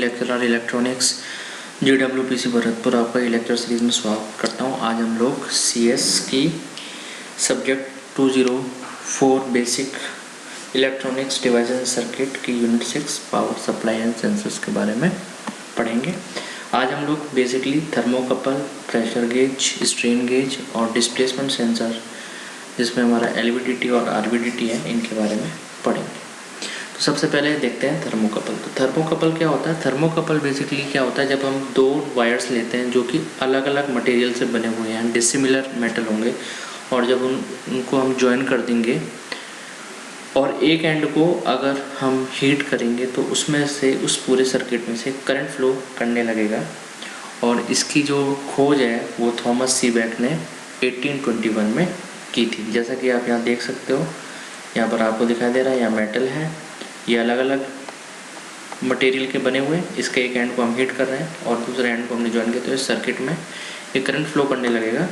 Lecturer electronics JWPC Bharatpur आपका ये lecture series में स्वागत करता हूँ। आज हम लोग CS की subject 204 basic electronics device and circuit की unit 6 power supply and sensors के बारे में पढ़ेंगे। आज हम लोग basically thermocouple, pressure gauge, strain gauge और डिस्प्लेसमेंट सेंसर जिसमें हमारा LVDT और RVDT है, इनके बारे में पढ़ेंगे। तो सबसे पहले देखते हैं थर्मोकपल। तो थर्मोकपल क्या होता है? थर्मोकपल बेसिकली क्या होता है, जब हम दो वायर्स लेते हैं जो कि अलग अलग मटेरियल से बने हुए हैं, डिसिमिलर मेटल होंगे, और जब उनको हम ज्वाइन कर देंगे और एक एंड को अगर हम हीट करेंगे तो उसमें से, उस पूरे सर्किट में से करंट फ्लो करने लगेगा। और इसकी जो खोज है वो थॉमस सीबेक ने 1821 में की थी। जैसा कि आप यहाँ देख सकते हो, यहाँ पर आपको दिखाई दे रहा है, यहाँ मेटल है, ये अलग अलग मटेरियल के बने हुए। इसके एक एंड को हम हीट कर रहे हैं और दूसरे एंड को हमने ज्वाइन किया, तो इस सर्किट में एक करंट फ्लो करने लगेगा।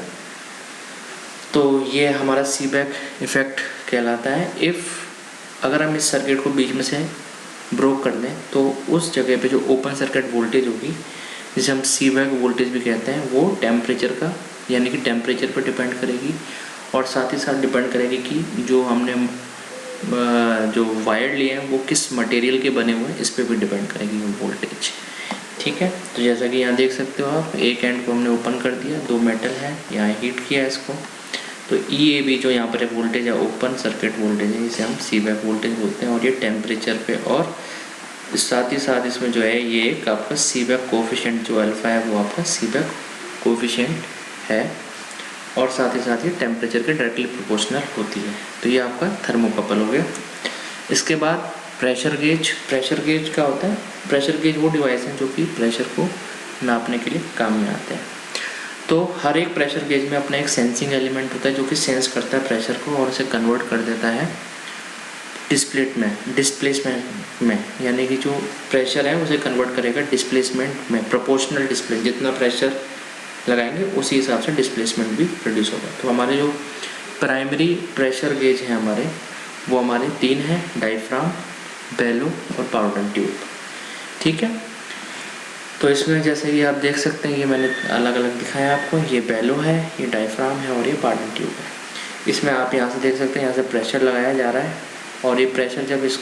तो ये हमारा सीबेक इफेक्ट कहलाता है। अगर हम इस सर्किट को बीच में से ब्रोक कर दें तो उस जगह पे जो ओपन सर्किट वोल्टेज होगी, जिसे हम सीबेक वोल्टेज भी कहते हैं, वो टेम्परेचर का, यानी कि टेम्परेचर पर डिपेंड करेगी और साथ ही साथ डिपेंड करेगी कि जो हमने जो वायर लिए हैं वो किस मटेरियल के बने हुए हैं, इस पर भी डिपेंड करेगी वो वोल्टेज। ठीक है, तो जैसा कि यहाँ देख सकते हो आप, एक एंड को हमने ओपन कर दिया, दो मेटल है, यहाँ हीट किया इसको, तो EAB जो यहाँ पर वोल्टेज है, ओपन सर्किट वोल्टेज है, इसे हम सीबेक वोल्टेज बोलते हैं। और ये टेम्परेचर पे, और साथ ही साथ इसमें जो है ये एक आपका सीबेक कोफिशिएंट जो अल्फा है वो आपका सीबेक कोफिशिएंट है, और साथ ही साथ ये टेम्परेचर के डायरेक्टली प्रोपोर्शनल होती है। तो ये आपका थर्मोकपल हो गया। इसके बाद प्रेशर गेज। प्रेशर गेज क्या होता है? प्रेशर गेज वो डिवाइस हैं जो कि प्रेशर को नापने के लिए काम में आते हैं। तो हर एक प्रेशर गेज में अपना एक सेंसिंग एलिमेंट होता है जो कि सेंस करता है प्रेशर को और उसे कन्वर्ट कर देता है डिस्प्लेसमेंट में, यानी कि जो प्रेशर है उसे कन्वर्ट करेगा डिस्प्लेसमेंट में। प्रोपोर्शनल डिस्प्लेस, जितना प्रेशर लगाएंगे उसी हिसाब से डिस्प्लेसमेंट भी प्रोड्यूस होगा। तो हमारे जो प्राइमरी प्रेशर गेज हैं हमारे, वो हमारे तीन हैं: डायफ्राम, बेलो और पाउडर ट्यूब। ठीक है, तो इसमें जैसे कि आप देख सकते हैं, ये मैंने अलग अलग दिखाया आपको। ये बेलो है, ये डायफ्राम है और ये पाउडर ट्यूब है। इसमें आप यहाँ से देख सकते हैं, यहाँ से प्रेशर लगाया जा रहा है और ये प्रेशर जब इस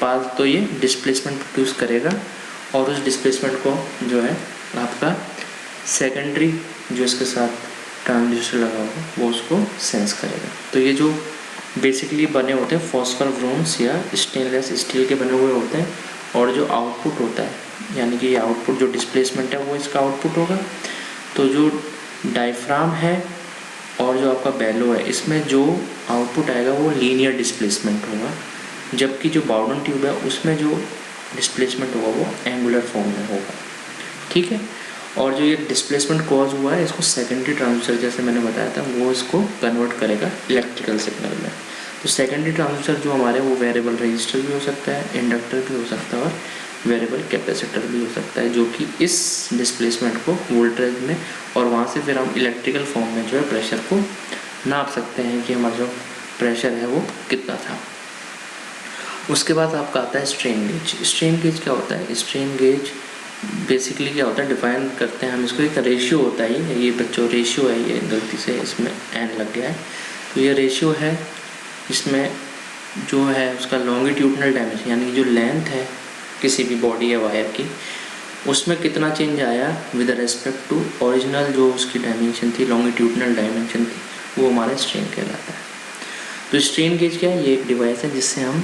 पास, तो ये डिस्प्लेसमेंट प्रोड्यूस करेगा और उस डिस्प्लेसमेंट को जो है आपका सेकेंडरी जो इसके साथ ट्रांसड्यूसर लगा होगा वो उसको सेंस करेगा। तो ये जो बेसिकली बने होते हैं फॉस्फर ब्रोन्स या स्टेनलेस स्टील के बने हुए होते हैं, और जो आउटपुट होता है, यानी कि ये आउटपुट जो डिस्प्लेसमेंट है वो इसका आउटपुट होगा। तो जो डायफ्राम है और जो आपका बेलो है, इसमें जो आउटपुट आएगा वो लीनियर डिस्प्लेसमेंट होगा, जबकि जो बाउडन ट्यूब है उसमें जो डिस्प्लेसमेंट होगा वो एंगुलर फॉर्म में होगा। ठीक है, और जो ये डिस्प्लेसमेंट कॉज हुआ है इसको सेकेंडरी ट्रांसड्यूसर, जैसे मैंने बताया था, वो इसको कन्वर्ट करेगा इलेक्ट्रिकल सिग्नल में। तो सेकेंडरी ट्रांसड्यूसर जो हमारे, वो वेरिएबल रजिस्टर भी हो सकता है, इंडक्टर भी हो सकता है और वेरिएबल कैपेसिटर भी हो सकता है, जो कि इस डिस्प्लेसमेंट को वोल्टेज में, और वहाँ से फिर हम इलेक्ट्रिकल फॉर्म में जो है प्रेशर को नाप सकते हैं कि हमारा जो प्रेशर है वो कितना था। उसके बाद आपका आता है स्ट्रेन गेज। स्ट्रेन गेज क्या होता है? स्ट्रेन गेज बेसिकली क्या होता है, डिफाइन करते हैं हम इसको, एक रेशियो होता है। ये बच्चों रेशियो है, ये गलती से इसमें एन लग गया है। तो ये रेशियो है, इसमें जो है उसका लॉन्गिट्यूडनल डायमेंशन, यानी जो लेंथ है किसी भी बॉडी या वायर की, उसमें कितना चेंज आया विद रेस्पेक्ट टू ओरिजिनल जो उसकी डायमेंशन थी, लॉन्गिट्यूडनल डायमेंशन थी, वो हमारा स्ट्रेन कहलाता है। तो स्ट्रेन गेज क्या है? ये एक डिवाइस है जिससे हम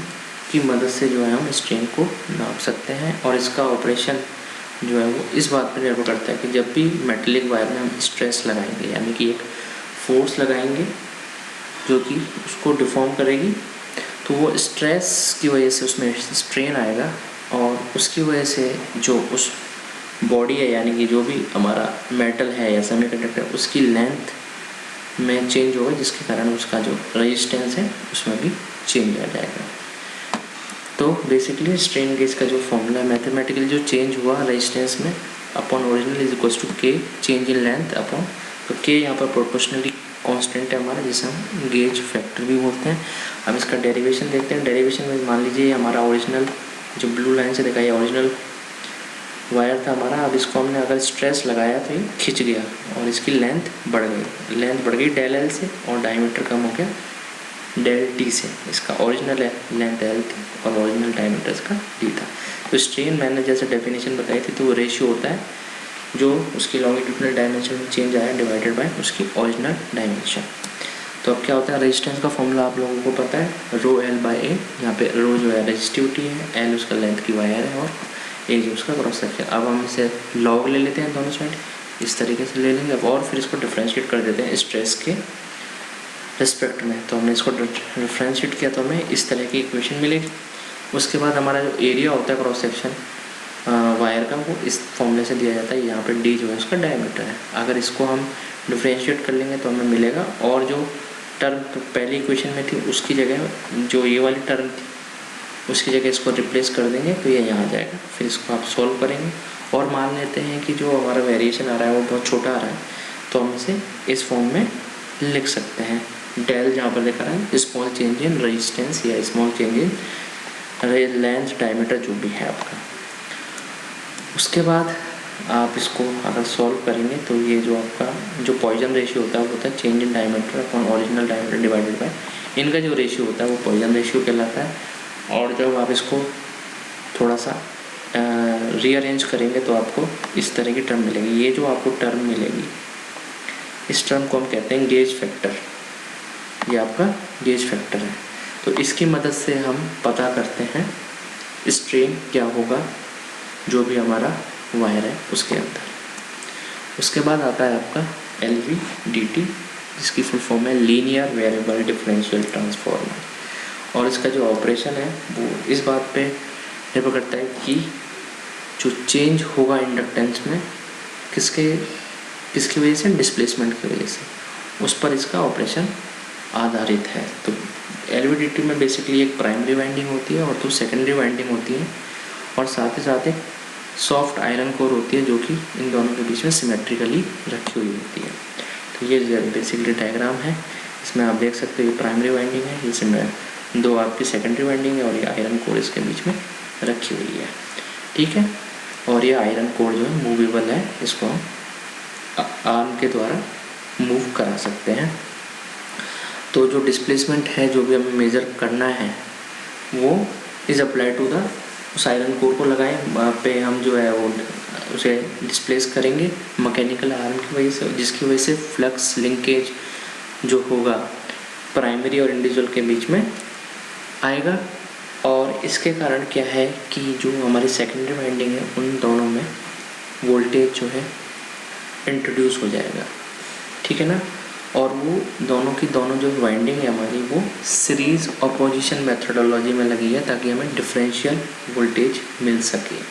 की मदद से जो है हम स्ट्रेन को नाप सकते हैं, और इसका ऑपरेशन जो है वो इस बात पर निर्भर करता है कि जब भी मेटेलिक वायर में हम स्ट्रेस लगाएंगे, यानी कि एक फोर्स लगाएंगे जो कि उसको डिफॉर्म करेगी, तो वो स्ट्रेस की वजह से उसमें स्ट्रेन आएगा, और उसकी वजह से जो उस बॉडी है, यानी कि जो भी हमारा मेटल है या सेमीकंडक्टर, उसकी लेंथ में चेंज होगा, जिसके कारण उसका जो रेजिस्टेंस है उसमें भी चेंज आ जाएगा। तो बेसिकली स्ट्रेन गेज का जो फॉर्मूला है, मैथमेटिकली जो चेंज हुआ रेजिस्टेंस में upon original is equals to K change in length upon, तो K यहाँ पर प्रोपोर्शनली कांस्टेंट है हमारा, जिसे हम गेज फैक्टर भी बोलते हैं। अब इसका डेरिवेशन देखते हैं। डेरिवेशन में मान लीजिए हमारा ओरिजिनल जो ब्लू लाइन से दिखाई है, ओरिजिनल वायर था हमारा, अब इसको हमने अगर स्ट्रेस लगाया तो ये खिंच गया और इसकी लेंथ बढ़ गई डेल एल से, और डायमीटर कम हो गया डेल टी से। इसका ओरिजिनल लेंथ एल थी और ओरिजिनल डायमीटर इसका डी था। तो स्ट्रेन मैंने जैसे डेफिनेशन बताई थी, तो वो रेशियो होता है जो उसकी लॉन्गिट्यूडनल डायमेंशन में चेंज आया डिवाइडेड बाय उसकी ओरिजिनल डायमेंशन। तो अब क्या होता है, रेजिस्टेंस का फॉर्मूला आप लोगों को पता है, रो एल बाई ए। यहाँ पे रो जो है रेजिस्टिविटी है, एल उसका लेंथ की वायर है और ए जो उसका क्रॉस सेक्शन। अब हम इसे लॉग ले लेते हैं दोनों साइड, इस तरीके से ले लेंगे अब, और फिर इसको डिफ्रेंशिएट कर देते हैं स्ट्रेस के रिस्पेक्ट में। तो हमने इसको डिफ्रेंशिएट किया तो हमें इस तरह की इक्वेशन मिलेगी। उसके बाद हमारा जो एरिया होता है क्रॉस सेक्शन वायर का, वो इस फॉर्मूले से दिया जाता है। यहाँ पे डी जो है उसका डायमीटर है। अगर इसको हम डिफ्रेंशिएट कर लेंगे तो हमें मिलेगा, और जो टर्म पहली इक्वेशन में थी उसकी जगह जो ये वाली टर्म थी उसकी जगह इसको रिप्लेस कर देंगे तो ये यहाँ आ जाएगा। फिर इसको आप सॉल्व करेंगे और मान लेते हैं कि जो हमारा वेरिएशन आ रहा है वो बहुत छोटा आ रहा है, तो हम इसे इस फॉर्म में लिख सकते हैं। डेल जहाँ पर लिखा है स्मॉल चेंज इन रेजिस्टेंस या small change in length diameter जो भी है आपका। उसके बाद आप इसको अगर सॉल्व करेंगे तो ये जो आपका जो पॉइजन रेशियो होता है वो होता है change in diameter upon original diameter divided by, इनका जो रेशियो होता है वो पॉइजन रेशियो कहलाता है। और जब आप इसको थोड़ा सा रीअरेंज करेंगे तो आपको इस तरह की टर्म मिलेगी। ये जो आपको टर्म मिलेगी इस टर्म को हम कहते हैं गेज फैक्टर। ये आपका गेज फैक्टर है। तो इसकी मदद से हम पता करते हैं स्ट्रेन क्या होगा जो भी हमारा वायर है उसके अंदर। उसके बाद आता है आपका LVDT, जिसकी फुल फॉर्म है लीनियर वेरिएबल डिफरेंशियल ट्रांसफॉर्मर। और इसका जो ऑपरेशन है वो इस बात पे निर्भर करता है कि जो चेंज होगा इंडक्टेंस में किसकी वजह से, डिस्प्लेसमेंट की वजह से, उस पर इसका ऑपरेशन आधारित है। तो LVDT में बेसिकली एक प्राइमरी वाइंडिंग होती है और दो सेकेंडरी वाइंडिंग होती है, और साथ ही साथ एक सॉफ्ट आयरन कोर होती है जो कि इन दोनों के बीच में सिमेट्रिकली रखी हुई होती है। तो ये बेसिकली डायग्राम है, इसमें आप देख सकते हो ये प्राइमरी वाइंडिंग है, इसमें दो आपकी सेकेंडरी वाइंडिंग है और ये आयरन कोर इसके बीच में रखी हुई है। ठीक है, और ये आयरन कोर जो है मूवेबल है, इसको हम आर्म के द्वारा मूव करा सकते हैं। तो जो डिस्प्लेसमेंट है जो भी हमें मेज़र करना है वो इज़ अप्लाई टू द, उस आयरन कोर को लगाएं पे हम जो है वो उसे डिस्प्लेस करेंगे मैकेनिकल आर्म की वजह से, जिसकी वजह से फ्लक्स लिंकेज जो होगा प्राइमरी और इंडिविजुअल के बीच में आएगा। और इसके कारण क्या है कि जो हमारी सेकेंडरी वाइंडिंग है उन दोनों में वोल्टेज जो है इंट्रोड्यूस हो जाएगा। ठीक है ना, और वो दोनों की दोनों जो वाइंडिंग है हमारी वो सीरीज ऑपोजिशन मेथडोलॉजी में लगी है ताकि हमें डिफरेंशियल वोल्टेज मिल सके।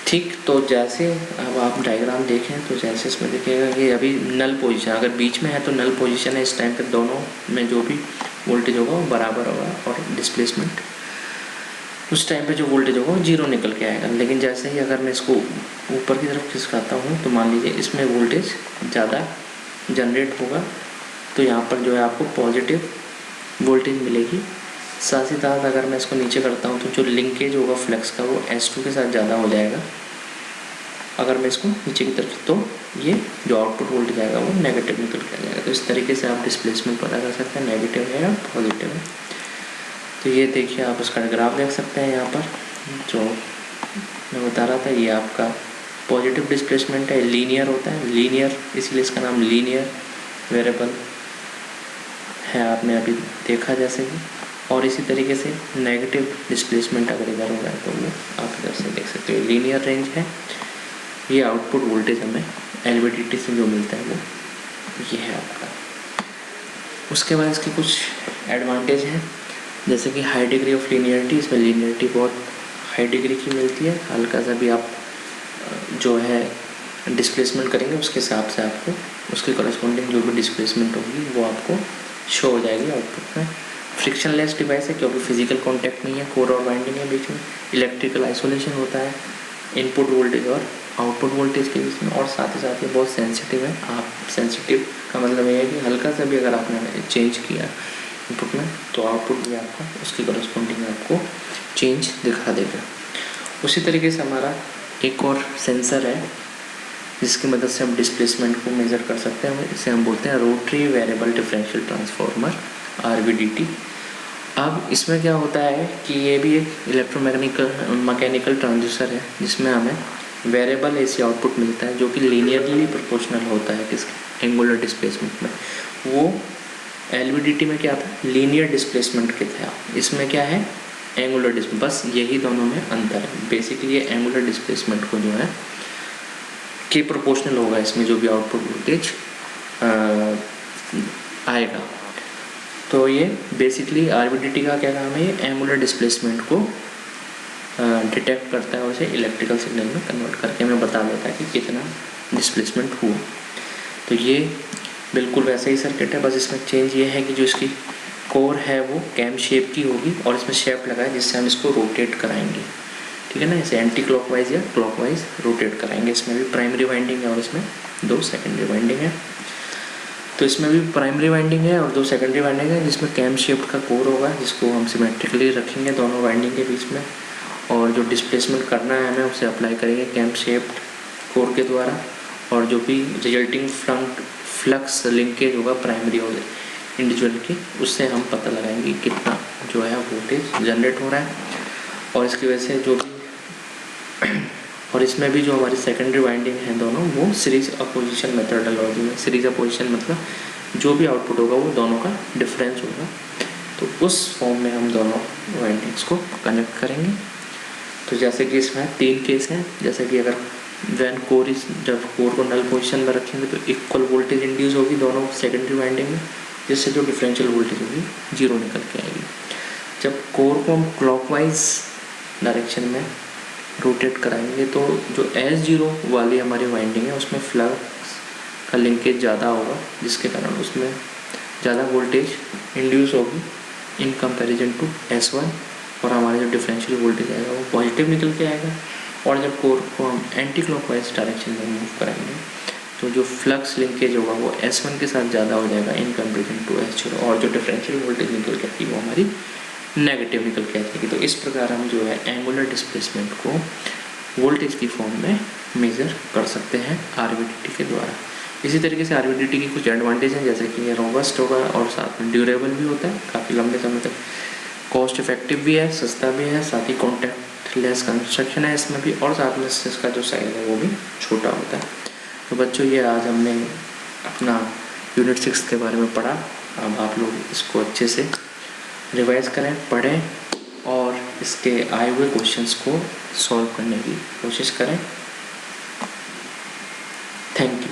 ठीक, तो जैसे अब आप डायग्राम देखें तो जैसे इसमें देखिएगा कि अभी नल पोजीशन, अगर बीच में है तो नल पोजीशन है, इस टाइम पे दोनों में जो भी वोल्टेज होगा वो बराबर होगा और डिस्प्लेसमेंट उस टाइम पे जो वोल्टेज होगा वो जीरो निकल के आएगा। लेकिन जैसे ही अगर मैं इसको ऊपर की तरफ खिसकाता हूँ तो मान लीजिए इसमें वोल्टेज ज़्यादा जनरेट होगा, तो यहाँ पर जो है आपको पॉजिटिव वोल्टेज मिलेगी। साथ ही साथ अगर मैं इसको नीचे करता हूँ तो जो लिंकेज होगा फ्लक्स का वो S2 के साथ ज़्यादा हो जाएगा। अगर मैं इसको नीचे की तरफ, तो ये जो आउटपुट वोल्टेज आएगा वो नेगेटिव निकल के आ जाएगा। तो इस तरीके से आप डिस्प्लेसमेंट पता कर सकते हैं, नेगेटिव है या पॉजिटिव है। तो ये देखिए आप उसका ग्राफ देख सकते हैं, यहाँ पर जो मैं बता रहा था ये आपका पॉजिटिव डिस्प्लेसमेंट है, लीनियर होता है, लीनियर इसलिए इसका नाम लीनियर वेरिएबल है, आपने अभी देखा जैसे कि। और इसी तरीके से नेगेटिव डिस्प्लेसमेंट अगर इधर हो रहा है तो वो आप इधर से देख सकते हो, लीनियर रेंज है। ये आउटपुट वोल्टेज हमें LVDT से जो मिलता है वो ये है आपका। उसके बाद इसके कुछ एडवांटेज हैं, जैसे कि हाई डिग्री ऑफ लीनियरिटी, इसमें लीनियरिटी बहुत हाई डिग्री की मिलती है। हल्का सा भी आप जो है डिस्प्लेसमेंट करेंगे उसके हिसाब से आपको उसके कॉरेस्पॉन्डिंग जो भी डिस्प्लेसमेंट होगी वो आपको शो हो जाएगी आउटपुट में। फ्रिक्शनलेस डिवाइस है क्योंकि फिजिकल कांटेक्ट नहीं है कोर और वाइंडिंग के बीच में। इलेक्ट्रिकल आइसोलेशन होता है इनपुट वोल्टेज और आउटपुट वोल्टेज के बीच में, और साथ ही साथ ये बहुत सेंसिटिव है। आप सेंसिटिव का मतलब ये है कि हल्का सा भी अगर आपने चेंज किया इनपुट में तो आउटपुट भी आपको उसकी कॉरेस्पॉन्डिंग आपको चेंज दिखा देगा। उसी तरीके से हमारा एक और सेंसर है जिसकी मदद से हम डिस्प्लेसमेंट को मेज़र कर सकते हैं, इसे हम बोलते हैं rotary variable differential transformer, RVDT। अब इसमें क्या होता है कि ये भी एक मैकेनिकल ट्रांसड्यूसर है जिसमें हमें वेरिएबल AC आउटपुट मिलता है जो कि लीनियरली प्रोपोर्शनल होता है किसके एंगुलर डिस्प्लेसमेंट में। वो LVDT में क्या था, लीनियर डिस्प्लेसमेंट के था, इसमें क्या है एंगुलर डिस्प्लेसमेंट, बस यही दोनों में अंतर है। बेसिकली ये एंगुलर डिस्प्लेसमेंट को जो है के प्रोपोर्शनल होगा इसमें जो भी आउटपुट वोल्टेज आएगा। तो ये बेसिकली RVDT का क्या काम है, ये एंगुलर डिस्प्लेसमेंट को डिटेक्ट करता है और उसे इलेक्ट्रिकल सिग्नल में कन्वर्ट करके हमें बता देता है कि कितना डिस्प्लेसमेंट हुआ। तो ये बिल्कुल वैसा ही सर्किट है, बस इसमें चेंज ये है कि जो इसकी कोर है वो कैम शेप की होगी और इसमें शेप लगा है जिससे हम इसको रोटेट कराएंगे, ठीक है ना, इसे एंटी क्लॉकवाइज या क्लॉकवाइज रोटेट कराएंगे। इसमें भी प्राइमरी वाइंडिंग है और इसमें 2 सेकेंडरी वाइंडिंग है। तो इसमें भी प्राइमरी वाइंडिंग है और 2 सेकेंडरी वाइंडिंग है जिसमें कैम शेप का कोर होगा जिसको हम सिमेट्रिकली रखेंगे दोनों वाइंडिंग के बीच में, और जो डिस्प्लेसमेंट करना है हमें उसे अप्लाई करेंगे कैम शेप्ड कोर के द्वारा, और जो भी रिजल्टिंग फ्लक्स लिंकेज होगा प्राइमरी और इंडिविजुअल की, उससे हम पता लगाएंगे कितना जो है वोल्टेज जनरेट हो रहा है। और इसकी वजह से जो भी और इसमें भी जो हमारी सेकेंडरी वाइंडिंग है दोनों वो सीरीज अपोजिशन मेथडोलॉजी में, सीरीज अपोजिशन मतलब जो भी आउटपुट होगा वो दोनों का डिफरेंस होगा, तो उस फॉर्म में हम दोनों वाइंडिंग्स को कनेक्ट करेंगे। तो जैसे कि इसमें 3 केस हैं, जैसे कि अगर जब कोर को नल पोजीशन में रखेंगे तो इक्वल वोल्टेज इंड्यूस होगी दोनों सेकेंडरी वाइंडिंग में, जिससे जो डिफरेंशियल वोल्टेज होगी 0 निकल के आएगी। जब कोर को हम क्लॉकवाइज डायरेक्शन में रोटेट कराएंगे तो जो S0 वाली हमारी वाइंडिंग है उसमें फ्लक्स का लिंकेज ज़्यादा होगा, जिसके कारण उसमें ज़्यादा वोल्टेज इंड्यूस होगी इन कंपैरिजन टू S1, और हमारा जो डिफरेंशियल वोल्टेज आएगा वो पॉजिटिव निकल के आएगा। और जब कोर को हम एंटी क्लॉकवाइज डायरेक्शन में मूव कराएंगे तो जो फ्लक्स लिंकेज होगा वो S1 के साथ ज़्यादा हो जाएगा इन कंपैरिजन टू S0, और जो डिफरेंशियल वोल्टेज निकल के आती है वो हमारी नेगेटिव निकल के आती है। तो इस प्रकार हम जो है एंगुलर डिस्प्लेसमेंट को वोल्टेज की फॉर्म में मेज़र कर सकते हैं RVDT के द्वारा। इसी तरीके से RVDT की कुछ एडवांटेज हैं, जैसे कि ये रोबस्ट होगा और साथ में ड्यूरेबल भी होता है, काफ़ी लंबे समय तक कॉस्ट इफेक्टिव भी है, सस्ता भी है, साथ ही कॉन्टैक्ट लेस कंस्ट्रक्शन है इसमें भी, और साथ में इसका जो साइज है वो भी छोटा होता है। तो बच्चों ये आज हमने अपना यूनिट 6 के बारे में पढ़ा। अब आप लोग इसको अच्छे से रिवाइज करें, पढ़ें और इसके आए हुए क्वेश्चंस को सॉल्व करने की कोशिश करें। Thank you.